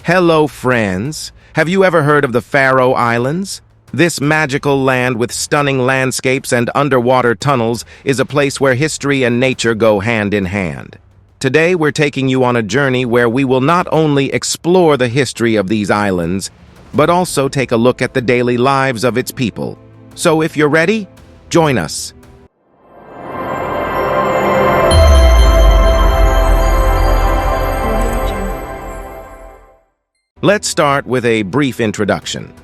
Hello, friends. Have you ever heard of the Faroe Islands? This magical land with stunning landscapes and underwater tunnels is a place where history and nature go hand in hand. Today, we're taking you on a journey where we will not only explore the history of these islands, but also take a look at the daily lives of its people. So if you're ready, join us. Let's start with a brief introduction.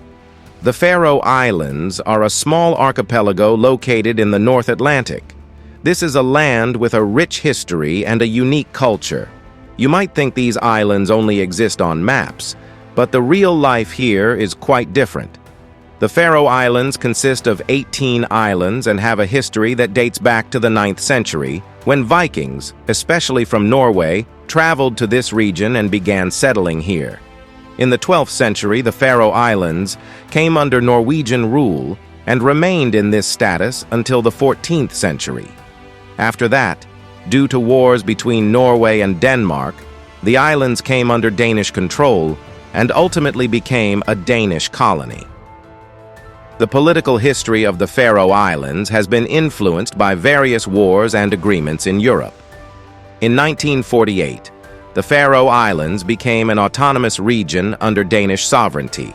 The Faroe Islands are a small archipelago located in the North Atlantic. This is a land with a rich history and a unique culture. You might think these islands only exist on maps, but the real life here is quite different. The Faroe Islands consist of 18 islands and have a history that dates back to the 9th century, when Vikings, especially from Norway, traveled to this region and began settling here. In the 12th century, the Faroe Islands came under Norwegian rule and remained in this status until the 14th century. After that, due to wars between Norway and Denmark, the islands came under Danish control and ultimately became a Danish colony. The political history of the Faroe Islands has been influenced by various wars and agreements in Europe. In 1948, the Faroe Islands became an autonomous region under Danish sovereignty.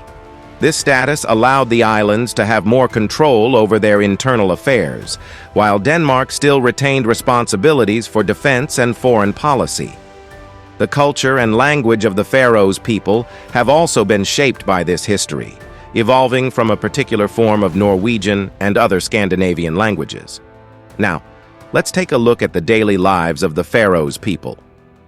This status allowed the islands to have more control over their internal affairs, while Denmark still retained responsibilities for defense and foreign policy. The culture and language of the Faroes people have also been shaped by this history, evolving from a particular form of Norwegian and other Scandinavian languages. Now, let's take a look at the daily lives of the Faroes people.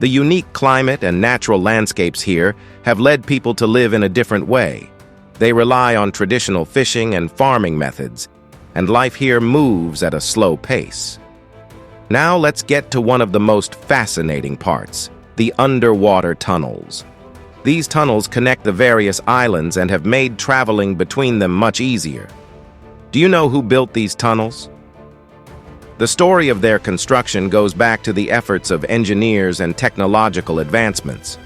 The unique climate and natural landscapes here have led people to live in a different way. They rely on traditional fishing and farming methods, and life here moves at a slow pace. Now let's get to one of the most fascinating parts, the underwater tunnels. These tunnels connect the various islands and have made traveling between them much easier. Do you know who built these tunnels? The story of their construction goes back to the efforts of engineers and technological advancements.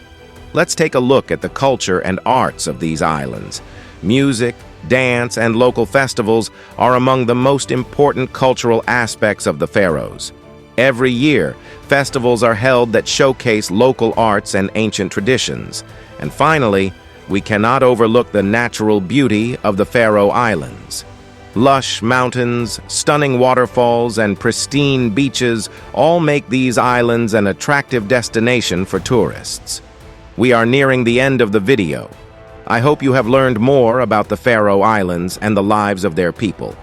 Let's take a look at the culture and arts of these islands. Music, dance, and local festivals are among the most important cultural aspects of the Faroes. Every year, festivals are held that showcase local arts and ancient traditions. And finally, we cannot overlook the natural beauty of the Faroe Islands. Lush mountains, stunning waterfalls, and pristine beaches all make these islands an attractive destination for tourists. We are nearing the end of the video. I hope you have learned more about the Faroe Islands and the lives of their people.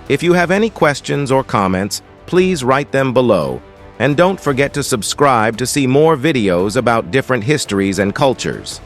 If you have any questions or comments, please write them below. And don't forget to subscribe to see more videos about different histories and cultures.